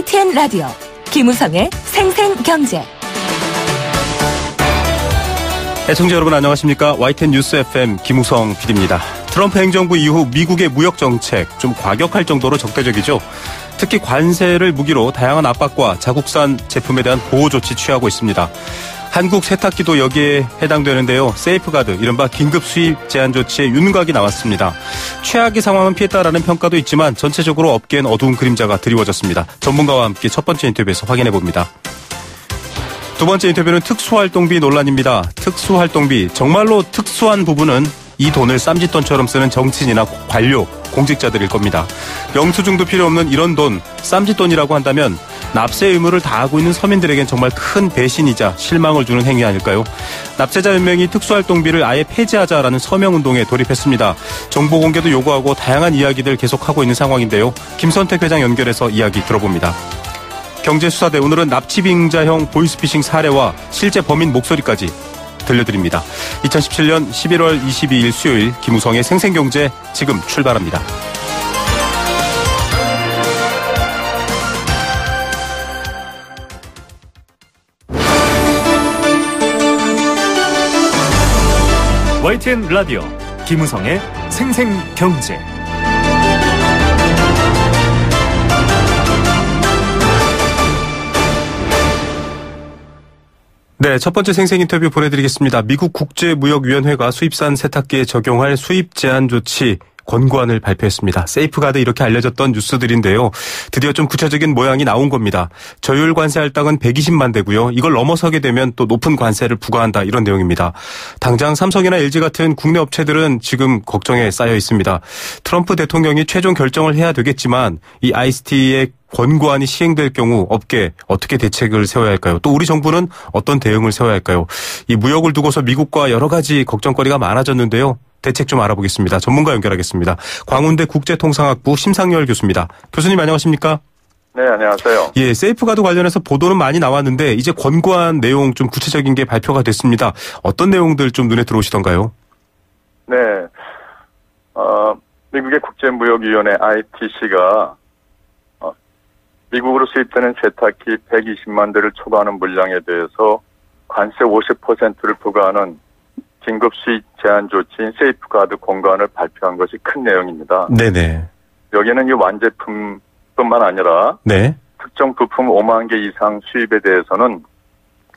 YTN 라디오 김우성의 생생경제. 애청자 여러분 안녕하십니까? YTN 뉴스 FM 김우성 PD입니다. 트럼프 행정부 이후 미국의 무역 정책 좀 과격할 정도로 적대적이죠. 특히 관세를 무기로 다양한 압박과 자국산 제품에 대한 보호 조치 취하고 있습니다. 한국 세탁기도 여기에 해당되는데요. 세이프가드, 이른바 긴급 수입 제한 조치에 윤곽이 나왔습니다. 최악의 상황은 피했다라는 평가도 있지만 전체적으로 업계엔 어두운 그림자가 드리워졌습니다. 전문가와 함께 첫 번째 인터뷰에서 확인해봅니다. 두 번째 인터뷰는 특수활동비 논란입니다. 특수활동비, 정말로 특수한 부분은 이 돈을 쌈짓돈처럼 쓰는 정치인이나 관료, 공직자들일 겁니다. 영수증도 필요 없는 이런 돈, 쌈짓돈이라고 한다면 납세 의무를 다하고 있는 서민들에겐 정말 큰 배신이자 실망을 주는 행위 아닐까요? 납세자연맹이 특수활동비를 아예 폐지하자라는 서명운동에 돌입했습니다. 정보 공개도 요구하고 다양한 이야기들 계속하고 있는 상황인데요. 김선택 회장 연결해서 이야기 들어봅니다. 경제수사대, 오늘은 납치빙자형 보이스피싱 사례와 실제 범인 목소리까지 들려드립니다. 2017년 11월 22일 수요일 김우성의 생생경제 지금 출발합니다. YTN 라디오 김우성의 생생경제. 네, 첫 번째 생생 인터뷰 보내드리겠습니다. 미국 국제무역위원회가 수입산 세탁기에 적용할 수입 제한 조치 권고안을 발표했습니다. 세이프가드, 이렇게 알려졌던 뉴스들인데요. 드디어 좀 구체적인 모양이 나온 겁니다. 저율 관세 할당은 120만 대고요. 이걸 넘어서게 되면 또 높은 관세를 부과한다, 이런 내용입니다. 당장 삼성이나 LG 같은 국내 업체들은 지금 걱정에 쌓여 있습니다. 트럼프 대통령이 최종 결정을 해야 되겠지만 이 IST의 권고안이 시행될 경우 업계 어떻게 대책을 세워야 할까요? 또 우리 정부는 어떤 대응을 세워야 할까요? 이 무역을 두고서 미국과 여러 가지 걱정거리가 많아졌는데요. 대책 좀 알아보겠습니다. 전문가 연결하겠습니다. 광운대 국제통상학부 심상열 교수입니다. 교수님 안녕하십니까? 네, 안녕하세요. 예, 세이프가드 관련해서 보도는 많이 나왔는데 이제 권고안 내용 좀 구체적인 게 발표가 됐습니다. 어떤 내용들 좀 눈에 들어오시던가요? 네, 미국의 국제무역위원회 ITC가 미국으로 수입되는 세탁기 120만 대를 초과하는 물량에 대해서 관세 50%를 부과하는 긴급 수입 제한 조치인 세이프가드 권고안을 발표한 것이 큰 내용입니다. 네네. 여기는 이 완제품뿐만 아니라 네. 특정 부품 5만 개 이상 수입에 대해서는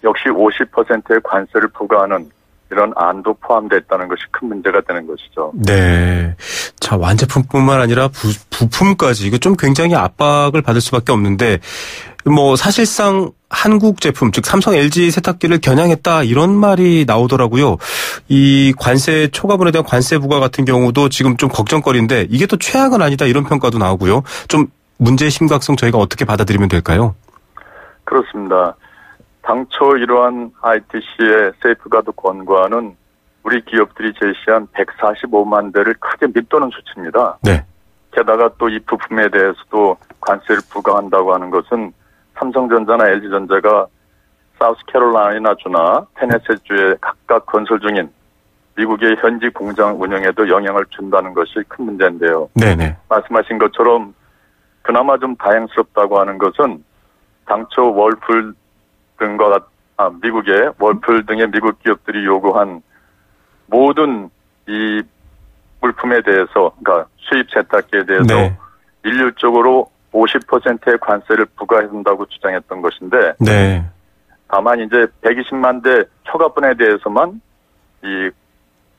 역시 50%의 관세를 부과하는 이런 안도 포함됐다는 것이 큰 문제가 되는 것이죠. 네. 자, 완제품뿐만 아니라 부품까지, 이거 좀 굉장히 압박을 받을 수밖에 없는데, 사실상 한국 제품, 즉 삼성, LG 세탁기를 겨냥했다, 이런 말이 나오더라고요. 이 관세, 초과분에 대한 관세 부과 같은 경우도 지금 좀 걱정거리인데, 이게 또 최악은 아니다, 이런 평가도 나오고요. 좀 문제의 심각성 저희가 어떻게 받아들이면 될까요? 그렇습니다. 당초 이러한 ITC의 세이프가드 권고안은 우리 기업들이 제시한 145만 대를 크게 밑도는 수치입니다. 네. 게다가 또 이 부품에 대해서도 관세를 부과한다고 하는 것은 삼성전자나 LG전자가 사우스캐롤라이나주나 테네시주에 각각 건설 중인 미국의 현지 공장 운영에도 영향을 준다는 것이 큰 문제인데요. 네네. 말씀하신 것처럼 그나마 좀 다행스럽다고 하는 것은 당초 월풀 등과 미국의 월풀 등의 미국 기업들이 요구한 모든 이 물품에 대해서, 그러니까 수입 세탁기에 대해서 네. 일률적으로 50%의 관세를 부과한다고 주장했던 것인데, 네. 다만 이제 120만 대 초과분에 대해서만 이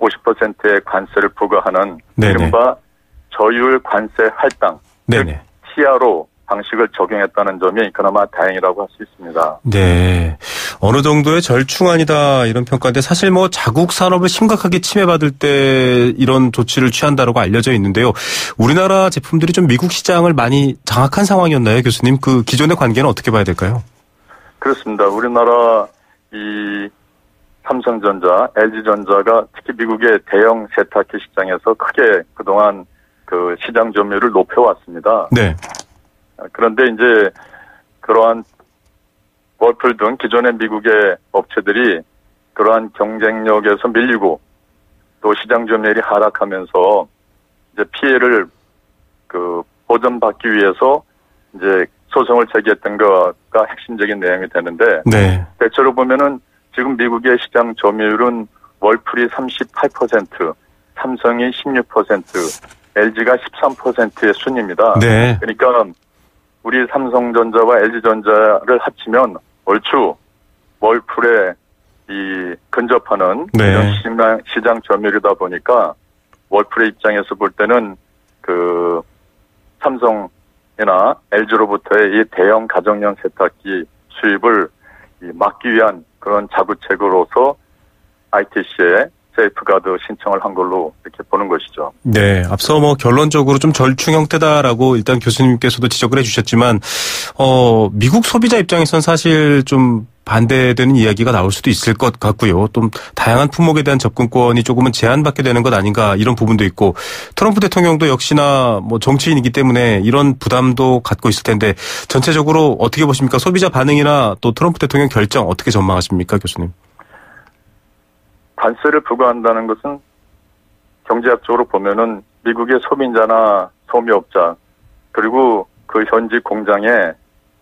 50%의 관세를 부과하는 네네. 이른바 저율 관세 할당, 네네. 즉 TRO 방식을 적용했다는 점이 그나마 다행이라고 할 수 있습니다. 네. 어느 정도의 절충안이다, 이런 평가인데, 사실 자국 산업을 심각하게 침해받을 때 이런 조치를 취한다라고 알려져 있는데요. 우리나라 제품들이 좀 미국 시장을 많이 장악한 상황이었나요, 교수님? 그 기존의 관계는 어떻게 봐야 될까요? 그렇습니다. 우리나라 이 삼성전자, LG전자가 특히 미국의 대형 세탁기 시장에서 크게 그동안 그 시장 점유율을 높여왔습니다. 네. 그런데 이제 그러한 월풀 등 기존의 미국의 업체들이 그러한 경쟁력에서 밀리고 또 시장 점유율이 하락하면서 이제 피해를 보전받기 위해서 이제 소송을 제기했던 거가 핵심적인 내용이 되는데 네. 대체로 보면은 지금 미국의 시장 점유율은 월풀이 38%, 삼성이 16%, LG가 13%의 순입니다. 네. 그러니까 우리 삼성전자와 LG전자를 합치면 얼추 월풀에 이 근접하는 네. 이런 시장 점유율이다 보니까 월풀의 입장에서 볼 때는 그 삼성이나 LG로부터의 이 대형 가정용 세탁기 수입을 막기 위한 그런 자구책으로서 ITC에 세이프가드 신청을 한 걸로 이렇게 보는 것이죠. 네, 앞서 뭐 결론적으로 좀 절충 형태다라고 일단 교수님께서도 지적을 해주셨지만, 미국 소비자 입장에선 사실 좀 반대되는 이야기가 나올 수도 있을 것 같고요. 또 다양한 품목에 대한 접근권이 조금은 제한받게 되는 것 아닌가 이런 부분도 있고, 트럼프 대통령도 역시나 뭐 정치인이기 때문에 이런 부담도 갖고 있을 텐데 전체적으로 어떻게 보십니까? 소비자 반응이나 또 트럼프 대통령 결정 어떻게 전망하십니까, 교수님? 관세를 부과한다는 것은 경제학적으로 보면은 미국의 소비자나 소비업자 그리고 그 현지 공장에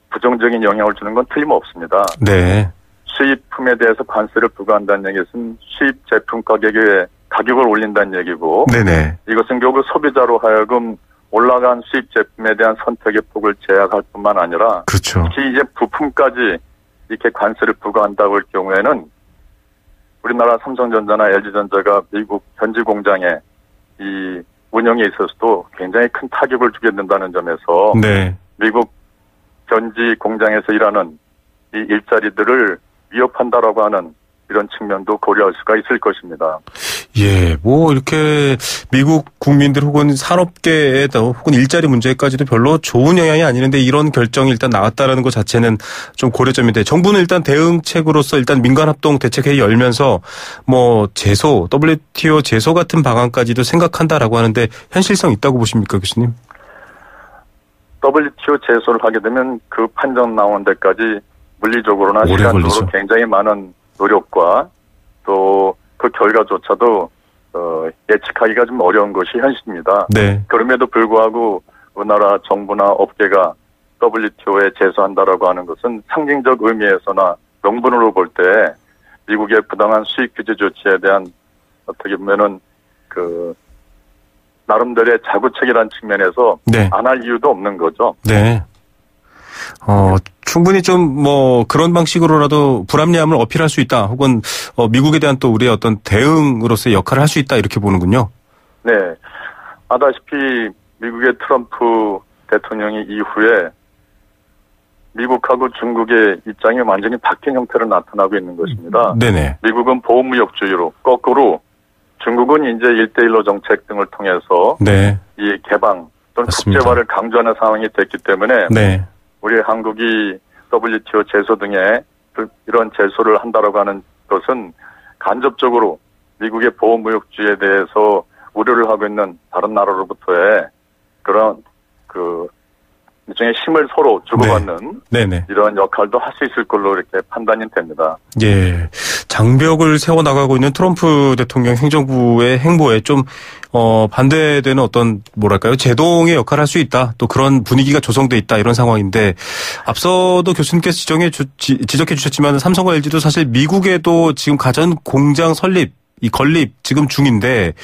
부정적인 영향을 주는 건 틀림없습니다. 네. 수입품에 대해서 관세를 부과한다는 얘기는 수입 제품 가격을 올린다는 얘기고 네네. 이것은 결국 소비자로 하여금 올라간 수입 제품에 대한 선택의 폭을 제약할 뿐만 아니라 그렇죠. 특히 이제 부품까지 이렇게 관세를 부과한다고 할 경우에는 우리나라 삼성전자나 LG전자가 미국 현지 공장에 이 운영에 있어서도 굉장히 큰 타격을 주게 된다는 점에서 네. 미국 현지 공장에서 일하는 이 일자리들을 위협한다라고 하는 이런 측면도 고려할 수가 있을 것입니다. 예, 뭐 이렇게 미국 국민들 혹은 산업계에도 혹은 일자리 문제까지도 별로 좋은 영향이 아니는데 이런 결정이 일단 나왔다라는 것 자체는 좀 고려점인데 정부는 일단 대응책으로서 일단 민간합동 대책회의 열면서 뭐 제소, WTO 제소 같은 방안까지도 생각한다라고 하는데 현실성 있다고 보십니까, 교수님? WTO 제소를 하게 되면 그 판정 나온 데까지 물리적으로나 시간적으로 걸리죠. 굉장히 많은 노력과 또 그 결과조차도 예측하기가 좀 어려운 것이 현실입니다. 네. 그럼에도 불구하고 우리나라 정부나 업계가 WTO에 제소한다라고 하는 것은 상징적 의미에서나 명분으로 볼 때 미국의 부당한 수입 규제 조치에 대한 어떻게 보면은 그 나름대로의 자구책이라는 측면에서 네. 안 할 이유도 없는 거죠. 네. 충분히 좀 뭐 그런 방식으로라도 불합리함을 어필할 수 있다. 혹은 미국에 대한 또 우리의 어떤 대응으로서의 역할을 할 수 있다. 이렇게 보는군요. 네. 아다시피 미국의 트럼프 대통령이 이후에 미국하고 중국의 입장이 완전히 바뀐 형태로 나타나고 있는 것입니다. 네네. 미국은 보호무역주의로 거꾸로 중국은 이제 1대1로 정책 등을 통해서 네. 이 개방 또는 맞습니다. 국제화를 강조하는 상황이 됐기 때문에 네. 우리 한국이 WTO 제소 등에 이런 제소를 한다라고 하는 것은 간접적으로 미국의 보호무역주의에 대해서 우려를 하고 있는 다른 나라로부터의 그런 그 일종의 힘을 서로 주고받는 네네. 이런 역할도 할 수 있을 걸로 이렇게 판단이 됩니다. 예. 장벽을 세워나가고 있는 트럼프 대통령 행정부의 행보에 좀, 반대되는 어떤, 뭐랄까요, 제동의 역할을 할 수 있다. 또 그런 분위기가 조성돼 있다. 이런 상황인데, 앞서도 교수님께서 지적해 주셨지만 삼성과 LG도 사실 미국에도 지금 가전 공장 건립 지금 중인데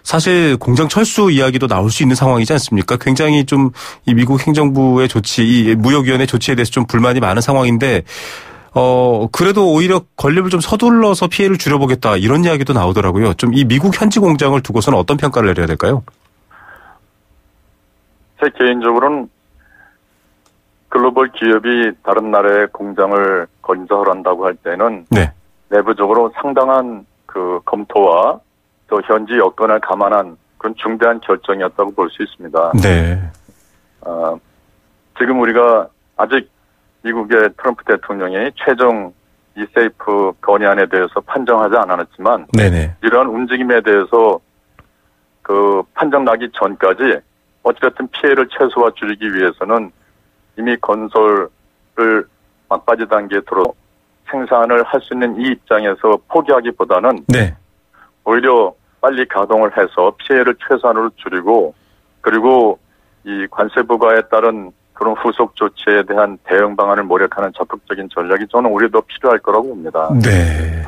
사실 공장 철수 이야기도 나올 수 있는 상황이지 않습니까? 굉장히 좀 이 미국 행정부의 조치, 이 무역위원회 조치에 대해서 좀 불만이 많은 상황인데 그래도 오히려 건립을 좀 서둘러서 피해를 줄여보겠다 이런 이야기도 나오더라고요. 좀 이 미국 현지 공장을 두고서는 어떤 평가를 내려야 될까요? 제 개인적으로는 글로벌 기업이 다른 나라의 공장을 건설한다고 할 때는 네. 내부적으로 상당한 그 검토와 또 현지 여건을 감안한 그런 중대한 결정이었다고 볼 수 있습니다. 네. 지금 우리가 아직 미국의 트럼프 대통령이 최종 이 세이프 건의안에 대해서 판정하지 않았지만 네네. 이러한 움직임에 대해서 그 판정 나기 전까지 어찌됐든 피해를 최소화 줄이기 위해서는 이미 건설을 막바지 단계에 들어 생산을 할 수 있는 이 입장에서 포기하기보다는 네. 오히려 빨리 가동을 해서 피해를 최소한으로 줄이고 그리고 이 관세 부과에 따른 그런 후속 조치에 대한 대응 방안을 모색하는 적극적인 전략이 저는 오히려 더 필요할 거라고 봅니다. 네.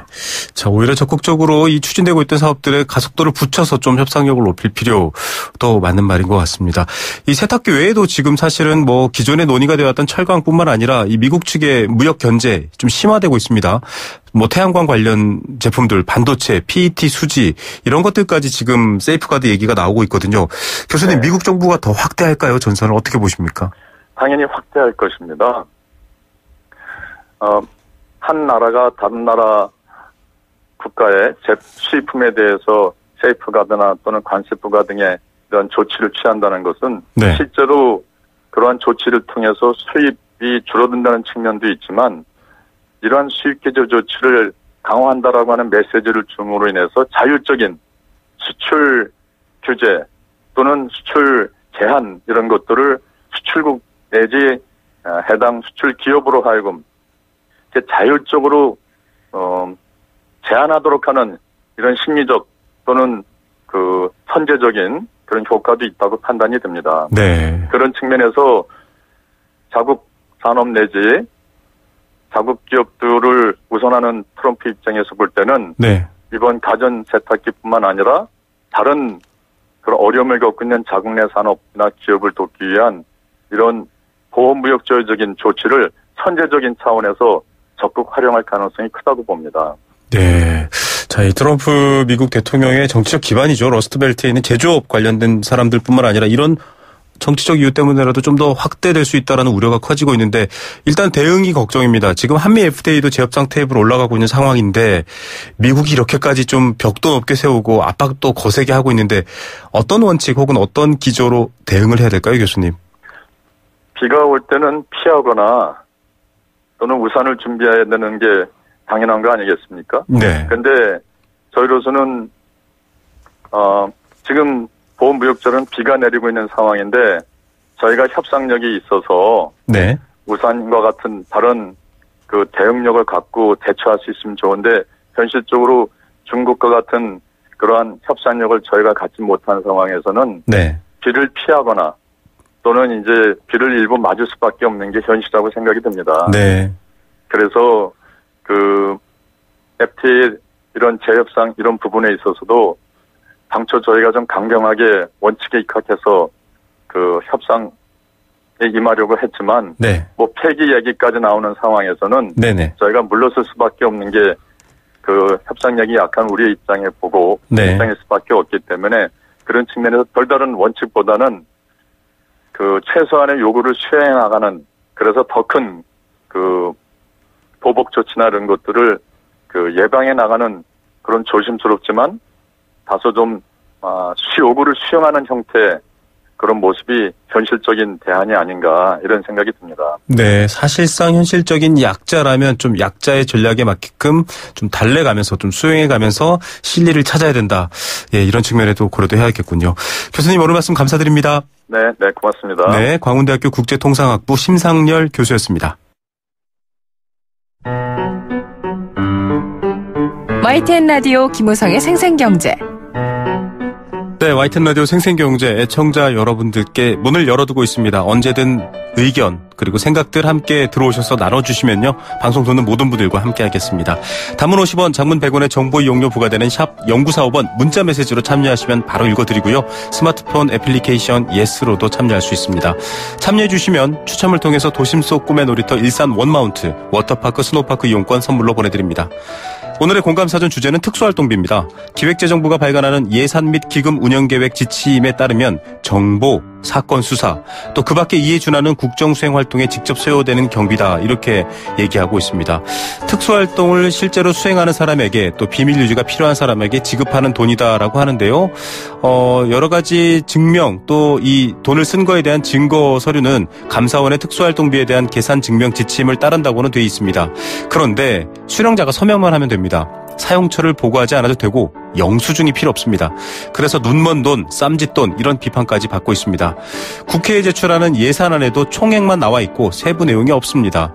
자, 오히려 적극적으로 이 추진되고 있던 사업들의 가속도를 붙여서 좀 협상력을 높일 필요도 맞는 말인 것 같습니다. 이 세탁기 외에도 지금 사실은 뭐 기존에 논의가 되었던 철강뿐만 아니라 이 미국 측의 무역 견제 좀 심화되고 있습니다. 뭐 태양광 관련 제품들, 반도체, PET 수지 이런 것들까지 지금 세이프가드 얘기가 나오고 있거든요. 교수님, 미국 정부가 더 확대할까요? 전선을 어떻게 보십니까? 당연히 확대할 것입니다. 한 나라가 다른 나라 국가의 수입품에 대해서 세이프가드나 또는 관세부가 등의 이런 조치를 취한다는 것은 네. 실제로 그러한 조치를 통해서 수입이 줄어든다는 측면도 있지만 이러한 수입 규제 조치를 강화한다라고 하는 메시지를 줌으로 인해서 자율적인 수출 규제 또는 수출 제한 이런 것들을 수출국 내지 해당 수출 기업으로 하여금 자율적으로 제한하도록 하는 이런 심리적 또는 그 선제적인 그런 효과도 있다고 판단이 됩니다. 네. 그런 측면에서 자국 산업 내지 자국 기업들을 우선하는 트럼프 입장에서 볼 때는 네. 이번 가전 세탁기뿐만 아니라 다른 그런 어려움을 겪고 있는 자국 내 산업이나 기업을 돕기 위한 이런 보호무역적인 조치를 선제적인 차원에서 적극 활용할 가능성이 크다고 봅니다. 네. 자, 이 트럼프 미국 대통령의 정치적 기반이죠. 러스트벨트에 있는 제조업 관련된 사람들뿐만 아니라 이런 정치적 이유 때문에라도 좀 더 확대될 수 있다라는 우려가 커지고 있는데 일단 대응이 걱정입니다. 지금 한미 FTA도 재협상 테이블에 올라가고 있는 상황인데 미국이 이렇게까지 좀 벽도 높게 세우고 압박도 거세게 하고 있는데 어떤 원칙 혹은 어떤 기조로 대응을 해야 될까요, 교수님? 비가 올 때는 피하거나 또는 우산을 준비해야 되는 게 당연한 거 아니겠습니까? 네. 근데 저희로서는 지금 보호무역절은 비가 내리고 있는 상황인데 저희가 협상력이 있어서 네. 우산과 같은 다른 그 대응력을 갖고 대처할 수 있으면 좋은데 현실적으로 중국과 같은 그러한 협상력을 저희가 갖지 못한 상황에서는 네. 비를 피하거나 또는 이제 비를 일부 맞을 수밖에 없는 게 현실이라고 생각이 듭니다. 네. 그래서 그 FTA 이런 재협상 이런 부분에 있어서도 당초 저희가 좀 강경하게 원칙에 입각해서 그 협상에 임하려고 했지만 네. 뭐 폐기 얘기까지 나오는 상황에서는 네네. 저희가 물러설 수밖에 없는 게 그 협상력이 약한 우리의 입장에 보고 네. 입장일 수밖에 없기 때문에 그런 측면에서 별다른 원칙보다는 그 최소한의 요구를 수행해 나가는 그래서 더 큰 그 보복 조치나 이런 것들을 그 예방해 나가는 그런 조심스럽지만 다소 좀 요구를 수용하는 형태 그런 모습이 현실적인 대안이 아닌가 이런 생각이 듭니다. 네, 사실상 현실적인 약자라면 좀 약자의 전략에 맞게끔 좀 달래가면서 좀 수용해가면서 실리를 찾아야 된다. 예, 이런 측면에도 고려도 해야겠군요. 교수님 오늘 말씀 감사드립니다. 네, 고맙습니다. 네, 광운대학교 국제통상학부 심상열 교수였습니다. YTN 라디오 김우성의 생생경제. 네, YTN 라디오 생생경제 애청자 여러분들께 문을 열어두고 있습니다. 언제든 의견 그리고 생각들 함께 들어오셔서 나눠주시면요. 방송 듣는 모든 분들과 함께 하겠습니다. 단문 50원, 장문 100원의 정보 이용료 부과되는 샵 0945번 문자 메시지로 참여하시면 바로 읽어드리고요. 스마트폰 애플리케이션 예스로도 참여할 수 있습니다. 참여해주시면 추첨을 통해서 도심 속 꿈의 놀이터 일산 원마운트 워터파크 스노파크 이용권 선물로 보내드립니다. 오늘의 공감사전 주제는 특수활동비입니다. 기획재정부가 발간하는 예산 및 기금 운영계획 지침에 따르면 정보, 사건 수사, 또 그 밖에 이에 준하는 국정수행 활동에 직접 소요되는 경비다 이렇게 얘기하고 있습니다. 특수활동을 실제로 수행하는 사람에게 또 비밀 유지가 필요한 사람에게 지급하는 돈이다라고 하는데요. 여러 가지 증명 또 이 돈을 쓴 거에 대한 증거 서류는 감사원의 특수활동비에 대한 계산 증명 지침을 따른다고는 돼 있습니다. 그런데 수령자가 서명만 하면 됩니다. 사용처를 보고하지 않아도 되고 영수증이 필요 없습니다. 그래서 눈먼 돈, 쌈짓돈 이런 비판까지 받고 있습니다. 국회에 제출하는 예산안에도 총액만 나와 있고 세부 내용이 없습니다.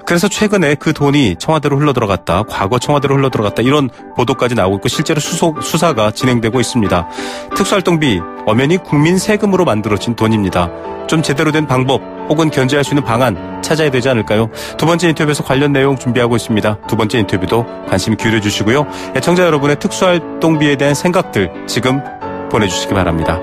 그래서 최근에 그 돈이 청와대로 흘러들어갔다, 과거 청와대로 흘러들어갔다 이런 보도까지 나오고 있고 실제로 수사가 진행되고 있습니다. 특수활동비 엄연히 국민 세금으로 만들어진 돈입니다. 좀 제대로 된 방법 혹은 견제할 수 있는 방안 찾아야 되지 않을까요? 두 번째 인터뷰에서 관련 내용 준비하고 있습니다. 두 번째 인터뷰도 관심 기울여 주시고요. 애청자 여러분의 특수활동비에 대한 생각들 지금 보내주시기 바랍니다.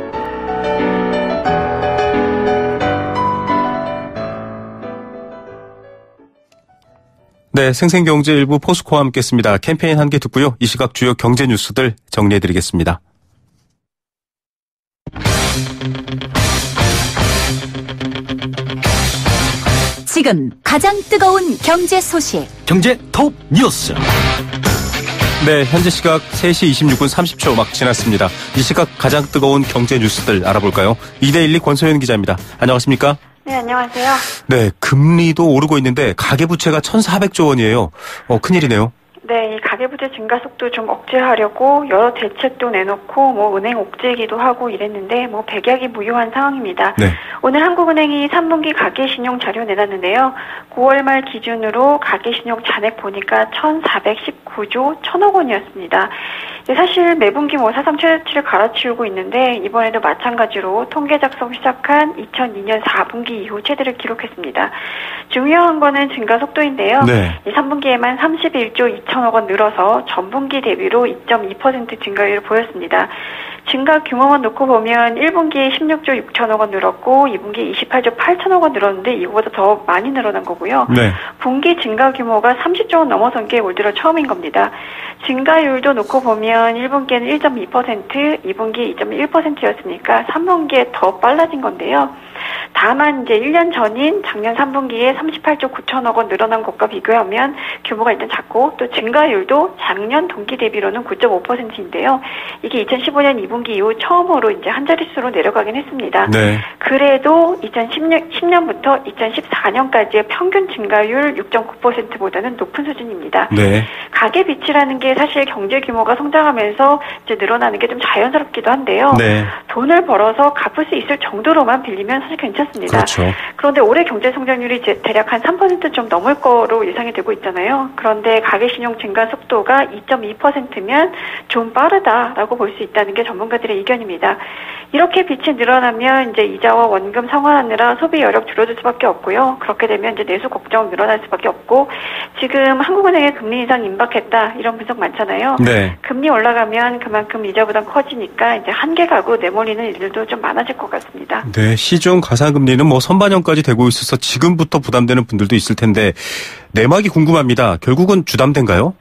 네, 생생경제 일부 포스코와 함께했습니다. 캠페인 한 개 듣고요. 이 시각 주요 경제 뉴스들 정리해드리겠습니다. 지금 가장 뜨거운 경제 소식. 경제 톱 뉴스. 네, 현재 시각 3시 26분 30초 막 지났습니다. 이 시각 가장 뜨거운 경제 뉴스들 알아볼까요? 2대12 권소연 기자입니다. 안녕하십니까? 네, 안녕하세요. 네, 금리도 오르고 있는데 가계부채가 1,400조 원이에요. 큰일이네요. 네, 이 가계부채 증가 속도 좀 억제하려고 여러 대책도 내놓고 은행 옥죄기도 하고 이랬는데 백약이 무효한 상황입니다. 네. 오늘 한국은행이 3분기 가계신용 자료 내놨는데요. 9월 말 기준으로 가계신용 잔액 보니까 1,419조 1,000억 원이었습니다. 사실 매분기 사상 최저치를 갈아치우고 있는데 이번에도 마찬가지로 통계 작성 시작한 2002년 4분기 이후 최대를 기록했습니다. 중요한 거는 증가 속도인데요. 네. 3분기에만 31조 2천억 원 늘어서 전분기 대비로 2.2% 증가율을 보였습니다. 증가 규모만 놓고 보면 1분기에 16조 6천억 원 늘었고 2분기에 28조 8천억 원 늘었는데 이거보다 더 많이 늘어난 거고요. 네. 분기 증가 규모가 30조 원 넘어선 게 올 들어 처음인 겁니다. 증가율도 놓고 보면 1분기에는 1.2%, 2분기 2.1%였으니까 3분기에 더 빨라진 건데요. 다만 1년 전인 작년 3분기에 38조 9천억 원 늘어난 것과 비교하면 규모가 일단 작고 또 증가율도 작년 동기 대비로는 9.5%인데요. 이게 2015년 2분기 이후 처음으로 한 자릿수로 내려가긴 했습니다. 네. 그래도 2010년부터 2014년까지의 평균 증가율 6.9%보다는 높은 수준입니다. 네. 가계비치라는 게 사실 경제 규모가 성장하면서 늘어나는 게 좀 자연스럽기도 한데요. 네. 돈을 벌어서 갚을 수 있을 정도로만 빌리면 사실 괜찮습니다. 그렇죠. 그런데 올해 경제 성장률이 대략 한 3% 좀 넘을 거로 예상이 되고 있잖아요. 그런데 가계신용 증가 속도가 2.2%면 좀 빠르다라고 볼 수 있다는 게 전문가들의 의견입니다. 이렇게 빚이 늘어나면 이자와 원금 상환하느라 소비 여력 줄어들 수밖에 없고요. 그렇게 되면 내수 걱정 늘어날 수밖에 없고 지금 한국은행의 금리 인상 임박했다 이런 분석 많잖아요. 네. 금리 올라가면 그만큼 이자 부담 커지니까 한계 가구 내몰리는 일들도 좀 많아질 것 같습니다. 네, 시중 가상금리는 선반영까지 되고 있어서 지금부터 부담되는 분들도 있을 텐데 내막이 궁금합니다. 결국은 주담대인가요?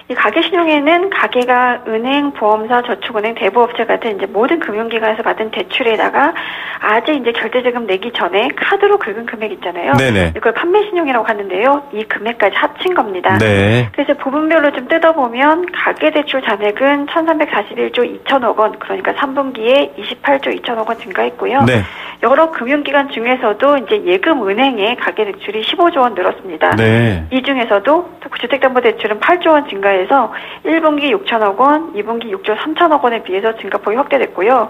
이 가계신용에는 가계가 은행, 보험사, 저축은행, 대부업체 같은 모든 금융기관에서 받은 대출에다가 아직 결제자금 내기 전에 카드로 긁은 금액 있잖아요. 네네. 이걸 판매신용이라고 하는데요. 이 금액까지 합친 겁니다. 네. 그래서 부분별로 좀 뜯어보면 가계대출 잔액은 1,341조 2천억 원, 그러니까 3분기에 28조 2천억 원 증가했고요. 네. 여러 금융기관 중에서도 예금은행의 가계대출이 15조 원 늘었습니다. 네. 이 중에서도 주택담보대출은 8조 원 증가해서 1분기 6천억 원, 2분기 6조 3천억 원에 비해서 증가폭이 확대됐고요.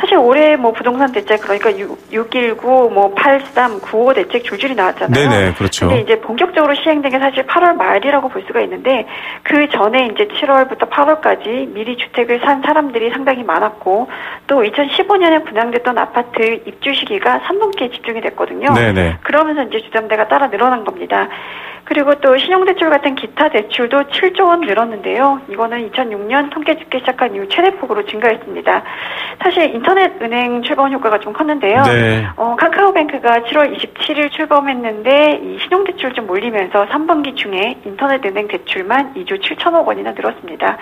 사실 올해 부동산 대책 그러니까 619, 83, 95 대책 줄줄이 나왔잖아요. 네네, 그렇죠. 근데 본격적으로 시행된 게 사실 8월 말이라고 볼 수가 있는데 그 전에 7월부터 8월까지 미리 주택을 산 사람들이 상당히 많았고 또 2015년에 분양됐던 아파트 입주 시기가 3분기에 집중이 됐거든요. 네네. 그러면서 주담대가 따라 늘어난 겁니다. 그리고 또 신용대출 같은 기타 대출도 7조 원 늘었는데요. 이거는 2006년 통계 집계 시작한 이후 최대폭으로 증가했습니다. 사실 인터넷 은행 출범 효과가 좀 컸는데요. 네. 카카오뱅크가 7월 27일 출범했는데 이 신용대출 좀 몰리면서 3분기 중에 인터넷 은행 대출만 2조 7천억 원이나 늘었습니다.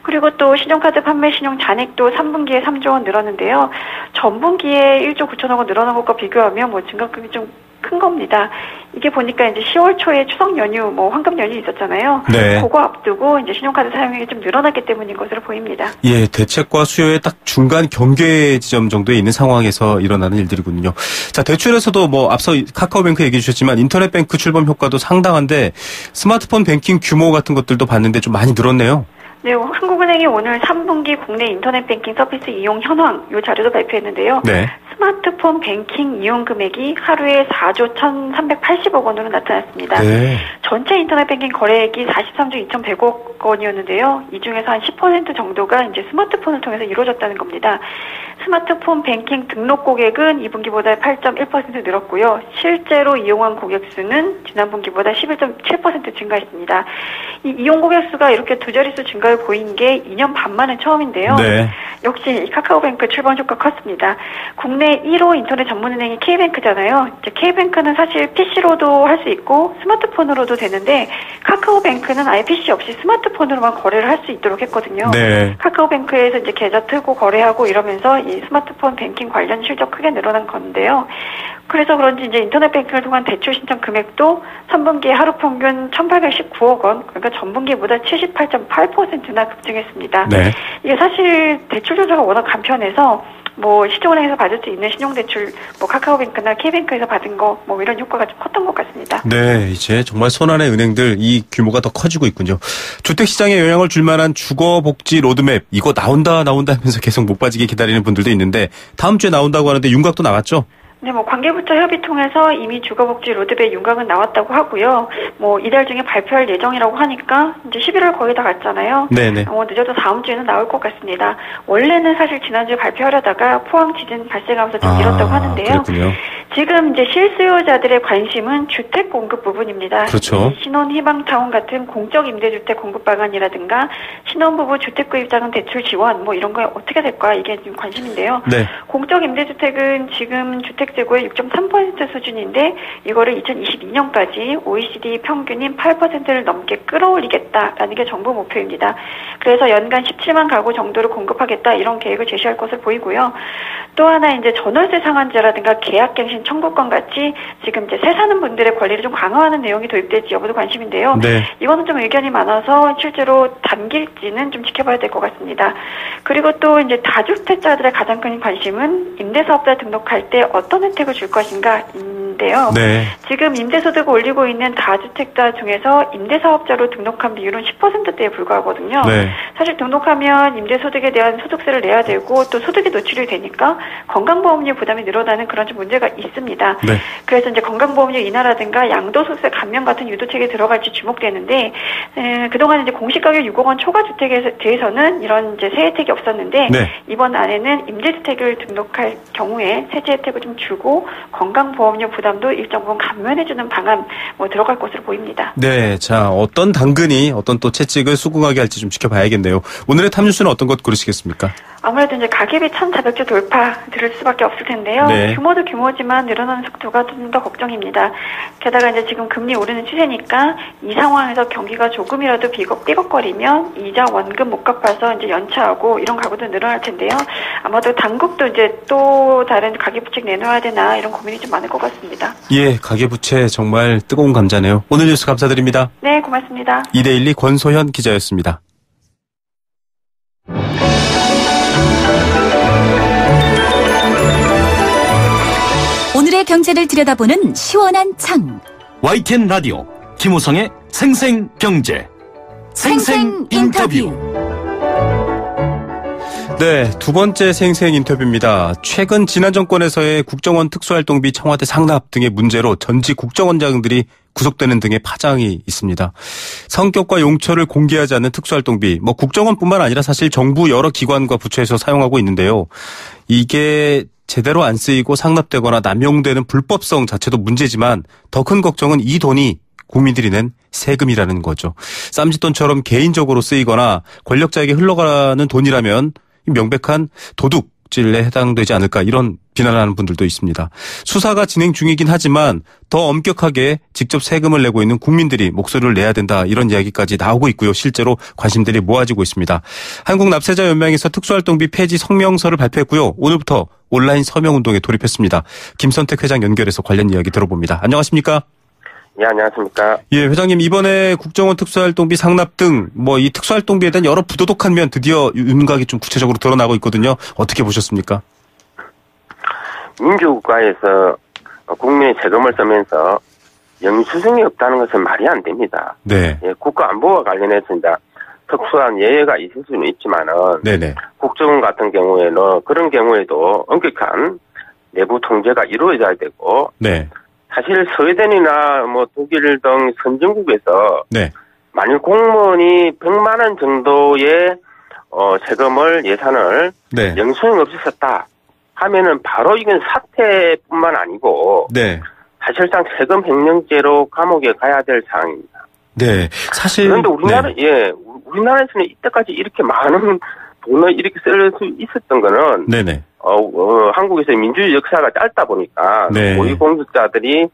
그리고 또 신용카드 판매 신용 잔액도 3분기에 3조 원 늘었는데요. 전분기에 1조 9천억 원 늘어난 것과 비교하면 증가폭이 좀 큰 겁니다. 이게 보니까 10월 초에 추석 연휴, 황금 연휴 있었잖아요. 네. 그거 앞두고 신용카드 사용량이 좀 늘어났기 때문인 것으로 보입니다. 예, 대책과 수요의 딱 중간 경계 지점 정도에 있는 상황에서 일어나는 일들이군요. 자, 대출에서도 앞서 카카오뱅크 얘기해 주셨지만 인터넷뱅크 출범 효과도 상당한데 스마트폰 뱅킹 규모 같은 것들도 봤는데 좀 많이 늘었네요. 네, 한국은행이 오늘 3분기 국내 인터넷 뱅킹 서비스 이용 현황 이 자료도 발표했는데요. 네. 스마트폰 뱅킹 이용 금액이 하루에 4조 1,380억 원으로 나타났습니다. 네. 전체 인터넷 뱅킹 거래액이 43조 2,100억 원이었는데요. 이 중에서 한 10% 정도가 이제 스마트폰을 통해서 이루어졌다는 겁니다. 스마트폰 뱅킹 등록 고객은 2분기보다 8.1% 늘었고요. 실제로 이용한 고객 수는 지난 분기보다 11.7% 증가했습니다. 이 이용 고객 수가 이렇게 두 자릿수 증가를 보인 게 2년 반 만에 처음인데요. 네. 역시 이 카카오뱅크 출범 효과 컸습니다. 국내 1호 인터넷 전문은행이 K뱅크잖아요. 이제 K뱅크는 사실 PC로도 할 수 있고 스마트폰으로도 되는데 카카오뱅크는 아예 PC 없이 스마트폰으로만 거래를 할 수 있도록 했거든요. 네. 카카오뱅크에서 이제 계좌 틀고 거래하고 이러면서 이 스마트폰 뱅킹 관련 실적 크게 늘어난 건데요. 그래서 그런지 이제 인터넷 뱅킹을 통한 대출 신청 금액도 3분기에 하루 평균 1,819억 원, 그러니까 전분기보다 78.8%나 급증했습니다. 네. 이게 사실 대출 조사가 워낙 간편해서 뭐 시중은행에서 받을 수 있는 신용대출, 뭐 카카오뱅크나 K뱅크에서 받은 거, 뭐 이런 효과가 좀 컸던 것 같습니다. 네, 이제 정말 손안의 은행들 이 규모가 더 커지고 있군요. 주택시장에 영향을 줄 만한 주거복지 로드맵, 이거 나온다 하면서 계속 못 빠지게 기다리는 분들도 있는데 다음 주에 나온다고 하는데 윤곽도 나왔죠? 네, 뭐 관계부처 협의 통해서 이미 주거복지 로드맵 윤곽은 나왔다고 하고요. 뭐 이달 중에 발표할 예정이라고 하니까 이제 11월 거의 다 갔잖아요. 네네. 늦어도 다음 주에는 나올 것 같습니다. 원래는 사실 지난주에 발표하려다가 포항 지진 발생하면서 좀 미뤘다고 하는데요. 그렇군요. 지금 이제 실수요자들의 관심은 주택 공급 부분입니다. 그렇죠. 신혼희망타운 같은 공적 임대주택 공급 방안이라든가 신혼부부 주택구입자금 대출 지원 뭐 이런 거에 어떻게 될까 이게 지금 관심인데요. 네. 공적 임대주택은 지금 주택 재고의 6.3% 수준인데 이거를 2022년까지 OECD 평균인 8%를 넘게 끌어올리겠다라는 게 정부 목표입니다. 그래서 연간 17만 가구 정도를 공급하겠다 이런 계획을 제시할 것을 보이고요. 또 하나 이제 전월세 상한제라든가 계약갱신 청구권 같이 지금 이제 새 사는 분들의 권리를 좀 강화하는 내용이 도입될지 여부도 관심인데요. 네. 이거는 좀 의견이 많아서 실제로 담길지는 좀 지켜봐야 될 것 같습니다. 그리고 또 이제 다주택자들의 가장 큰 관심은 임대사업자 등록할 때 어떤 혜택을 줄 것인가인데요. 네. 지금 임대소득을 올리고 있는 다주택자 중에서 임대사업자로 등록한 비율은 10%대에 불과하거든요. 네. 사실 등록하면 임대소득에 대한 소득세를 내야 되고 또 소득이 노출이 되니까 건강보험료 부담이 늘어나는 그런 좀 문제가 있습니다. 네. 그래서 이제 건강보험료 인하라든가 양도소득세 감면 같은 유도책이 들어갈지 주목되는데 그동안 이제 공시가격 6억 원 초과주택에 대해서는 이런 이제 세 혜택이 없었는데 네. 이번 안에는 임대주택을 등록할 경우에 세제 혜택을 좀 주고 건강보험료 부담도 일정 부분 감면해주는 방안 뭐 들어갈 것으로 보입니다. 네, 자 어떤 당근이 어떤 또 채찍을 수긍하게 할지 좀 지켜봐야겠네요. 오늘의 탑뉴스는 어떤 것 고르시겠습니까? 아무래도 이제 가계비 1,400조 돌파 들을 수밖에 없을 텐데요. 네. 규모도 규모지만 늘어나는 속도가 좀 더 걱정입니다. 게다가 이제 지금 금리 오르는 추세니까 이 상황에서 경기가 조금이라도 삐걱거리면 이자 원금 못 갚아서 이제 연차하고 이런 가구도 늘어날 텐데요. 아마도 당국도 이제 또 다른 가계부채 내놓아야 되나 이런 고민이 좀 많을 것 같습니다. 예, 가계부채 정말 뜨거운 감자네요. 오늘 뉴스 감사드립니다. 네, 고맙습니다. 이데일리 권소현 기자였습니다. 오늘의 경제를 들여다보는 시원한 창. YTN 라디오 김우성의 생생경제 생생인터뷰. 네, 두 번째 생생 인터뷰입니다. 최근 지난 정권에서의 국정원 특수활동비 청와대 상납 등의 문제로 전직 국정원장들이 구속되는 등의 파장이 있습니다. 성격과 용처를 공개하지 않는 특수활동비, 국정원뿐만 아니라 사실 정부 여러 기관과 부처에서 사용하고 있는데요. 이게 제대로 안 쓰이고 상납되거나 남용되는 불법성 자체도 문제지만 더 큰 걱정은 이 돈이 국민들이 낸 세금이라는 거죠. 쌈짓돈처럼 개인적으로 쓰이거나 권력자에게 흘러가는 돈이라면 명백한 도둑질에 해당되지 않을까 이런 비난하는 분들도 있습니다. 수사가 진행 중이긴 하지만 더 엄격하게 직접 세금을 내고 있는 국민들이 목소리를 내야 된다 이런 이야기까지 나오고 있고요. 실제로 관심들이 모아지고 있습니다. 한국납세자연맹에서 특수활동비 폐지 성명서를 발표했고요. 오늘부터 온라인 서명운동에 돌입했습니다. 김선택 회장 연결해서 관련 이야기 들어봅니다. 안녕하십니까? 예, 안녕하십니까. 예, 회장님 이번에 국정원 특수활동비 상납 등 이 특수활동비에 대한 여러 부도덕한 면 드디어 윤곽이 좀 구체적으로 드러나고 있거든요. 어떻게 보셨습니까? 민주국가에서 국민의 세금을 쓰면서 영수증이 없다는 것은 말이 안 됩니다. 네. 예, 국가 안보와 관련해서 이제 특수한 예외가 있을 수는 있지만은 네네. 국정원 같은 경우에는 그런 경우에도 엄격한 내부 통제가 이루어져야 되고 네. 사실 스웨덴이나 뭐 독일 등 선진국에서 네. 만일 공무원이 100만 원 정도의 세금을 예산을 네. 영수증 없이 썼다 하면은 바로 이건 사퇴뿐만 아니고 네. 사실상 세금 횡령죄로 감옥에 가야 될 상황입니다. 네. 사실 그런데 우리나라 네. 우리나라에서는 이때까지 이렇게 많은 돈을 이렇게 쓸 수 있었던 거는 네네. 한국에서 민주주의 역사가 짧다 보니까 네. 고위공직자들이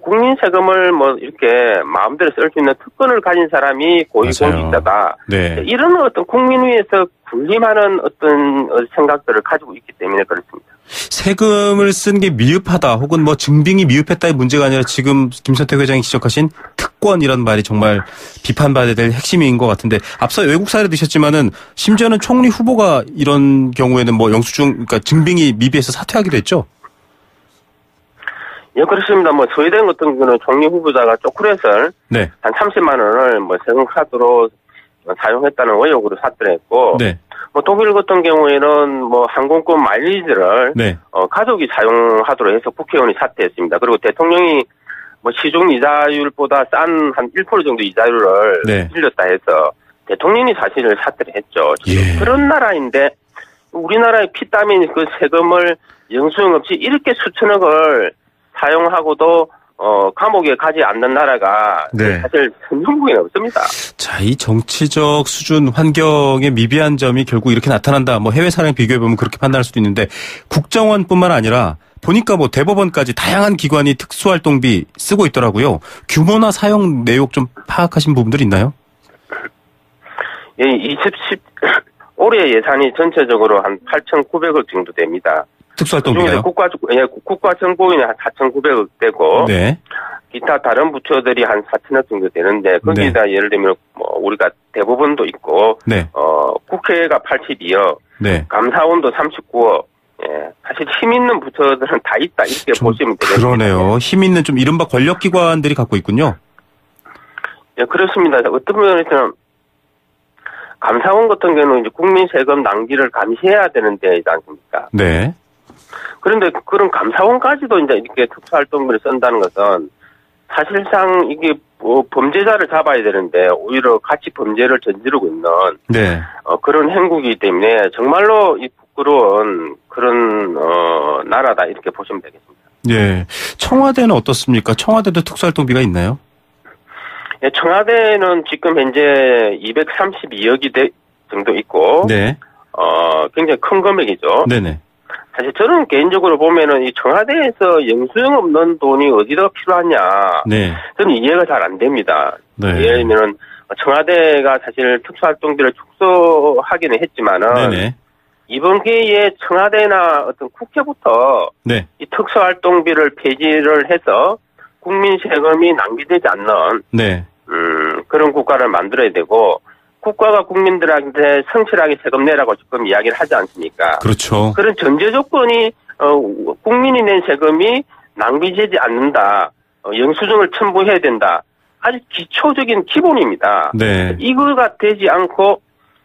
국민 세금을 뭐 이렇게 마음대로 쓸 수 있는 특권을 가진 사람이 고위공직자다. 네. 이런 어떤 국민 위에서 군림하는 어떤 생각들을 가지고 있기 때문에 그렇습니다. 세금을 쓴 게 미흡하다 혹은 뭐 증빙이 미흡했다의 문제가 아니라 지금 김선택 회장이 지적하신 특권이란 말이 정말 비판받아야 될 핵심인 것 같은데 앞서 외국 사례 드셨지만은 심지어는 총리 후보가 이런 경우에는 뭐 영수증 그러니까 증빙이 미비해서 사퇴하기도 했죠. 예, 그렇습니다. 뭐 스웨덴 같은 경우는 총리 후보자가 초콜릿을 네. 한 30만 원을 뭐 세금 카드로 사용했다는 의혹으로 사퇴를 했고 네. 뭐 독일 같은 경우에는 뭐 항공권 마일리지를 네. 가족이 사용하도록 해서 국회의원이 사퇴했습니다. 그리고 대통령이 뭐 시중 이자율보다 싼 한 1% 정도 이자율을 네. 빌렸다 해서 대통령이 사실을 사퇴를 했죠. 예. 그런 나라인데 우리나라의 피땀인 그 세금을 영수증 없이 이렇게 수천억을 사용하고도 감옥에 가지 않는 나라가 네. 사실 선진국에 없습니다. 자, 이 정치적 수준 환경의 미비한 점이 결국 이렇게 나타난다. 뭐 해외 사례랑 비교해보면 그렇게 판단할 수도 있는데 국정원뿐만 아니라 보니까 뭐 대법원까지 다양한 기관이 특수활동비 쓰고 있더라고요. 규모나 사용 내역 좀 파악하신 부분들 있나요? 예, 올해 예산이 전체적으로 한 8,900억 정도 됩니다. 특수활동비가요? 국가정보원이 한 4,900억 되고 네. 기타 다른 부처들이 한 4천억 정도 되는데 거기다 네. 예를 들면 뭐 우리가 대법원도 있고 네. 국회가 82억, 네. 감사원도 39억. 예, 사실 힘 있는 부처들은 다 있다 이렇게 보시면 되겠습니다. 그러네요. 힘 있는 좀 이른바 권력기관들이 갖고 있군요. 예, 그렇습니다. 어떤 면에서는 감사원 같은 경우는 이제 국민 세금 낭비를 감시해야 되는 데이지 않습니까? 네. 그런데 그런 감사원까지도 이제 이렇게 특수활동비를 쓴다는 것은 사실상 이게 뭐 범죄자를 잡아야 되는데 오히려 같이 범죄를 저지르고 있는 네. 그런 행국이기 때문에 정말로 이 부끄러운 그런 나라다 이렇게 보시면 되겠습니다. 예. 청와대는 어떻습니까? 청와대도 특수활동비가 있나요? 예, 청와대는 지금 현재 232억이 정도 있고 네. 굉장히 큰 금액이죠. 네네. 사실 저는 개인적으로 보면은 이 청와대에서 영수증 없는 돈이 어디다 필요하냐. 네. 저는 이해가 잘 안 됩니다. 네. 예를 들면 청와대가 사실 특수활동비를 축소하기는 했지만은 네네. 이번 기회에 청와대나 어떤 국회부터 네. 이 특수활동비를 폐지를 해서 국민 세금이 낭비되지 않는 네. 그런 국가를 만들어야 되고 국가가 국민들한테 성실하게 세금 내라고 지금 이야기를 하지 않습니까? 그렇죠. 그런 전제 조건이 국민이 낸 세금이 낭비되지 않는다. 영수증을 첨부해야 된다. 아주 기초적인 기본입니다. 네. 이거가 되지 않고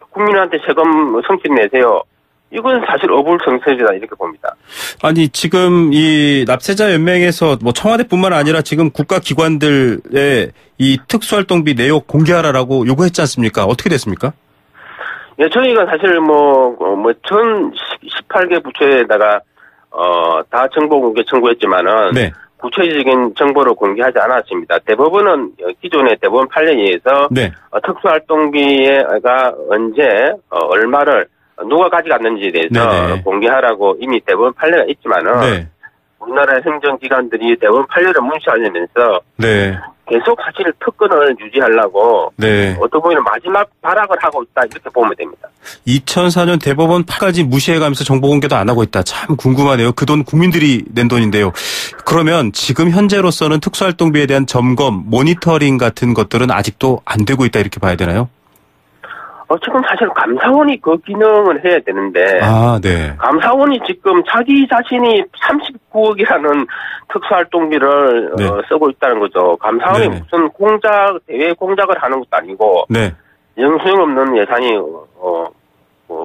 국민한테 세금 성실 내세요. 이건 사실 어불성설이다 이렇게 봅니다. 아니 지금 이 납세자 연맹에서 뭐 청와대뿐만 아니라 지금 국가기관들의 이 특수활동비 내역 공개하라라고 요구했지 않습니까? 어떻게 됐습니까? 예, 저희가 사실 전 18개 부처에다가 다 정보 공개 청구했지만은 네. 구체적인 정보를 공개하지 않았습니다. 대법원은 기존의 대법원 판례에 의해서 네. 특수활동비가 언제 얼마를 누가 가져갔는지에 대해서 네네. 공개하라고 이미 대법원 판례가 있지만은 네. 우리나라 행정기관들이 대법원 판례를 무시하면서 네. 계속 사실 특권을 유지하려고 네. 어떤 보면 마지막 발악을 하고 있다 이렇게 보면 됩니다. 2004년 대법원 파까지 무시해가면서 정보 공개도 안 하고 있다. 참 궁금하네요. 그 돈 국민들이 낸 돈인데요. 그러면 지금 현재로서는 특수활동비에 대한 점검, 모니터링 같은 것들은 아직도 안 되고 있다 이렇게 봐야 되나요? 지금 사실 감사원이 그 기능을 해야 되는데 아, 네. 감사원이 지금 자기 자신이 39억이라는 특수활동비를 네. 쓰고 있다는 거죠. 감사원이 네네. 무슨 대외 공작을 하는 것도 아니고 네. 영수증 없는 예산이